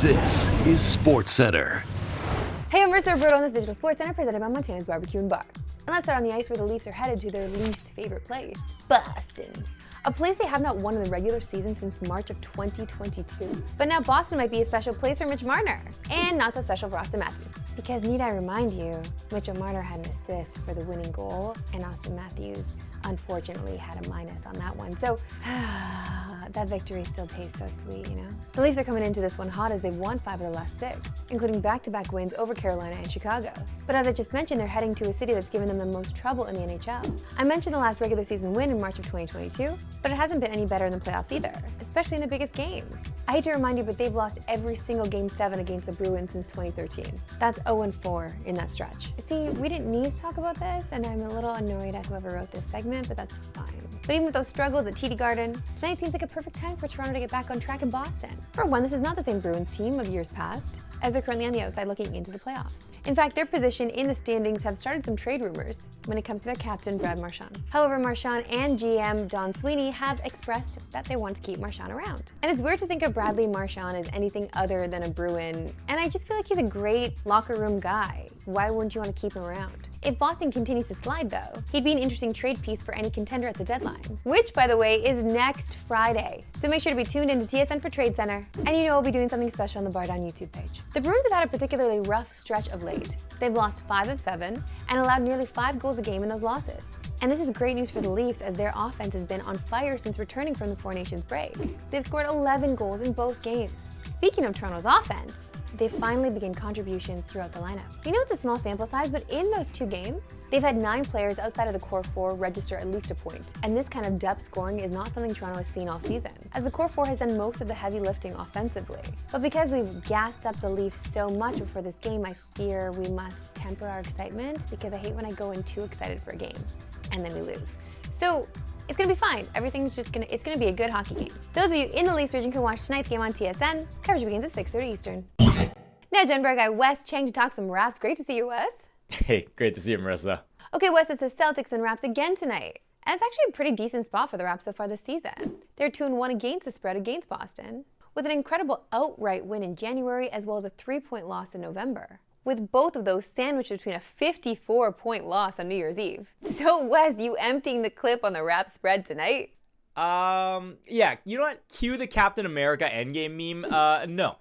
This is Sportsentre. Hey, I'm Marissa Roberto on this digital sports center presented by Montana's Barbecue and Bar. And let's start on the ice where the Leafs are headed to their least favorite place, Boston. A place they have not won in the regular season since March of 2022. But now Boston might be a special place for Mitch Marner, and not so special for Austin Matthews. Because need I remind you, Mitchell Marner had an assist for the winning goal, and Austin Matthews unfortunately had a minus on that one. So that victory still tastes so sweet, you know? The Leafs are coming into this one hot as they've won 5 of the last 6, including back-to-back wins over Carolina and Chicago. But as I just mentioned, they're heading to a city that's given them the most trouble in the NHL. I mentioned the last regular season win in March of 2022, but it hasn't been any better in the playoffs either, especially in the biggest games. I hate to remind you, but they've lost every single Game 7 against the Bruins since 2013. That's 0-4 in that stretch. See, we didn't need to talk about this, and I'm a little annoyed at whoever wrote this segment, but that's fine. But even with those struggles at TD Garden, tonight seems like a perfect time for Toronto to get back on track in Boston. For one, this is not the same Bruins team of years past, as they're currently on the outside looking into the playoffs. In fact, their position in the standings have started some trade rumors when it comes to their captain, Brad Marchand. However, Marchand and GM Don Sweeney have expressed that they want to keep Marchand around. And it's weird to think of Bradley Marchand as anything other than a Bruin, and I just feel like he's a great locker room guy. Why wouldn't you want to keep him around? If Boston continues to slide, though, he'd be an interesting trade piece for any contender at the deadline, which, by the way, is next Friday. So make sure to be tuned into TSN for Trade Center, and you know we'll be doing something special on the Bar Down YouTube page. The Bruins have had a particularly rough stretch of late. They've lost 5 of 7 and allowed nearly 5 goals a game in those losses. And this is great news for the Leafs as their offense has been on fire since returning from the Four Nations break. They've scored 11 goals in both games. Speaking of Toronto's offense, they finally begin contributions throughout the lineup. You know it's a small sample size, but in those 2 games, they've had 9 players outside of the core 4 register at least a point. And this kind of depth scoring is not something Toronto has seen all season, as the core 4 has done most of the heavy lifting offensively. But because we've gassed up the Leafs so much before this game, I fear we must temper our excitement, because I hate when I go in too excited for a game and then we lose. So it's gonna be fine. It's gonna be a good hockey game. Those of you in the Leafs region can watch tonight's game on TSN. Coverage begins at 6:30 Eastern. Now, Denver guy Wes Chang to talk some Raps. Great to see you, Wes. Hey, great to see you, Marissa. Okay, Wes, it's the Celtics and Raps again tonight. And it's actually a pretty decent spot for the Raps so far this season. They're 2-1 against the spread against Boston, with an incredible outright win in January as well as a 3-point loss in November, with both of those sandwiched between a 54-point loss on New Year's Eve. So, Wes, you emptying the clip on the Raps spread tonight? Yeah, you know what? Cue the Captain America Endgame meme. No,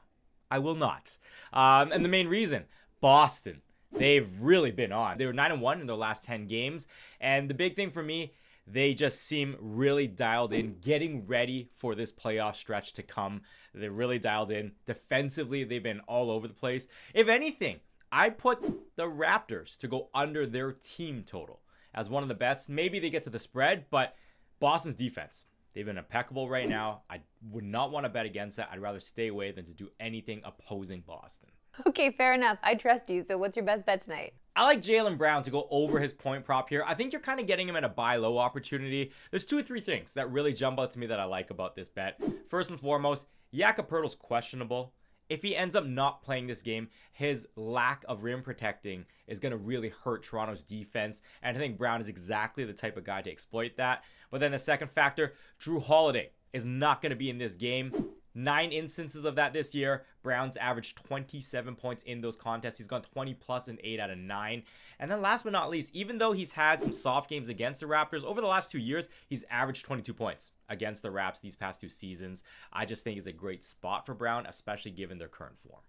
I will not. And the main reason, Boston. They've really been on. They were 9-1 in their last 10 games. And the big thing for me, they just seem really dialed in, getting ready for this playoff stretch to come. They're really dialed in. Defensively, they've been all over the place. If anything, I put the Raptors to go under their team total as one of the bets. Maybe they get to the spread, but Boston's defense, they've been impeccable right now. I would not want to bet against that. I'd rather stay away than to do anything opposing Boston. Okay, fair enough. I trust you. So what's your best bet tonight? I like Jaylen Brown to go over his point prop here. I think you're kind of getting him at a buy low opportunity. There's 2 or 3 things that really jump out to me that I like about this bet. First and foremost, Jakob Poeltl's questionable. If he ends up not playing this game, his lack of rim protecting is going to really hurt Toronto's defense. And I think Brown is exactly the type of guy to exploit that. But then the second factor, Drew Holiday is not going to be in this game. 9 instances of that this year. Brown's averaged 27 points in those contests. He's gone 20 plus in 8 out of 9. And then last but not least, even though he's had some soft games against the Raptors, over the last 2 years, he's averaged 22 points against the Raps these past 2 seasons. I just think it's a great spot for Brown, especially given their current form.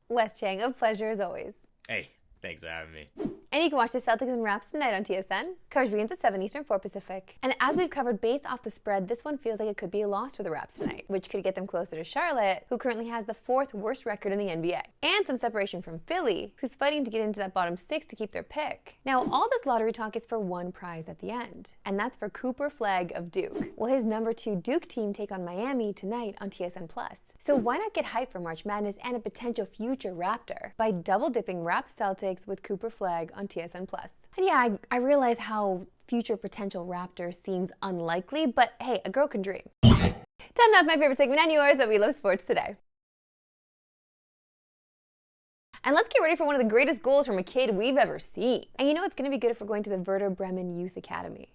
Wes Chang, a pleasure as always. Hey, thanks for having me. And you can watch the Celtics and Raps tonight on TSN. Coverage begins at 7 Eastern, 4 Pacific. And as we've covered based off the spread, this one feels like it could be a loss for the Raps tonight, which could get them closer to Charlotte, who currently has the 4th worst record in the NBA. And some separation from Philly, who's fighting to get into that bottom 6 to keep their pick. Now, all this lottery talk is for one prize at the end, and that's for Cooper Flagg of Duke. Will his number 2 Duke team take on Miami tonight on TSN+. So why not get hyped for March Madness and a potential future Raptor by double-dipping Raps Celtics with Cooper Flagg on TSN+. And yeah, I realize how future potential Raptor seems unlikely, but hey, a girl can dream. Time now for my favorite segment and yours that We Love Sports Today. And let's get ready for one of the greatest goals from a kid we've ever seen. And you know it's going to be good if we're going to the Werder Bremen Youth Academy.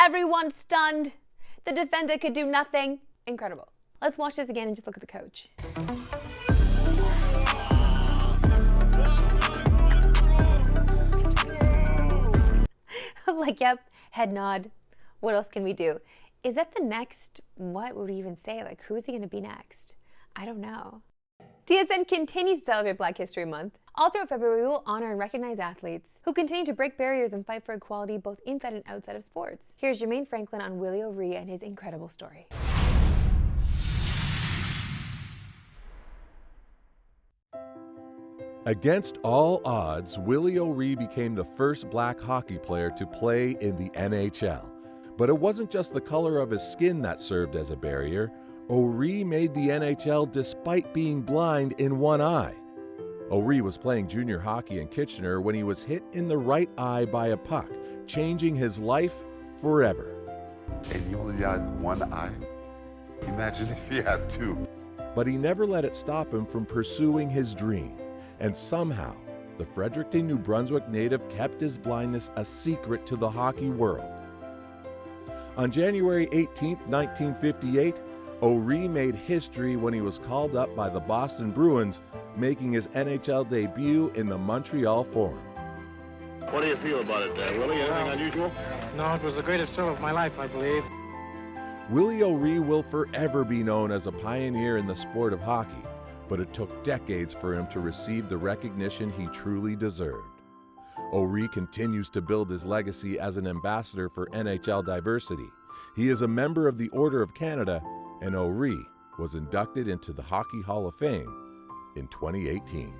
Everyone's stunned. The defender could do nothing. Incredible. Let's watch this again and just look at the coach. Like, yep, head nod. What else can we do? Is that the next, what would we even say? Like, who's he gonna be next? I don't know. TSN continues to celebrate Black History Month. All throughout February, we will honor and recognize athletes who continue to break barriers and fight for equality both inside and outside of sports. Here's Jermaine Franklin on Willie O'Ree and his incredible story. Against all odds, Willie O'Ree became the first black hockey player to play in the NHL. But it wasn't just the color of his skin that served as a barrier. O'Ree made the NHL despite being blind in one eye. O'Ree was playing junior hockey in Kitchener when he was hit in the right eye by a puck, changing his life forever. And he only had one eye? Imagine if he had two. But he never let it stop him from pursuing his dream. And somehow, the Fredericton, New Brunswick native kept his blindness a secret to the hockey world. On January 18, 1958, O'Ree made history when he was called up by the Boston Bruins, making his NHL debut in the Montreal Forum. What do you feel about it, Willie? Anything unusual? No, it was the greatest thrill of my life, I believe. Willie O'Ree will forever be known as a pioneer in the sport of hockey, but it took decades for him to receive the recognition he truly deserved. O'Ree continues to build his legacy as an ambassador for NHL diversity. He is a member of the Order of Canada, and O'Ree was inducted into the Hockey Hall of Fame in 2018.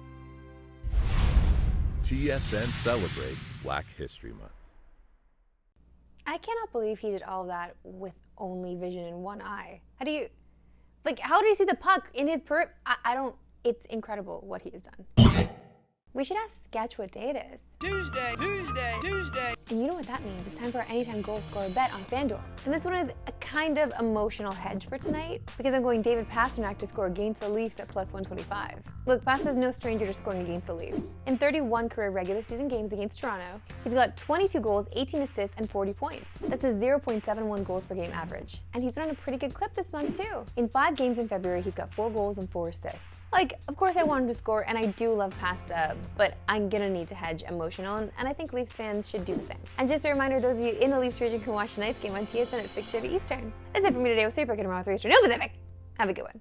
TSN celebrates Black History Month. I cannot believe he did all of that with only vision in one eye. How do you see the puck in his I don't, it's incredible what he has done. We should ask Sketch what day it is. Tuesday. And you know what that means. It's time for our Anytime Goal Scorer bet on FanDuel. And this one is a kind of emotional hedge for tonight because I'm going David Pastrnak to score against the Leafs at plus 125. Look, Pasta's no stranger to scoring against the Leafs. In 31 career regular season games against Toronto, he's got 22 goals, 18 assists, and 40 points. That's a 0.71 goals per game average. And he's been on a pretty good clip this month too. In 5 games in February, he's got 4 goals and 4 assists. Like, of course I want him to score, and I do love Pasta, but I'm gonna need to hedge emotional, and I think Leafs fans should do the same. And just a reminder, those of you in the Leafs region can watch tonight's game on TSN at 6:30 Eastern. That's it for me today. We'll see you back tomorrow at 3 Eastern. No Pacific! Have a good one.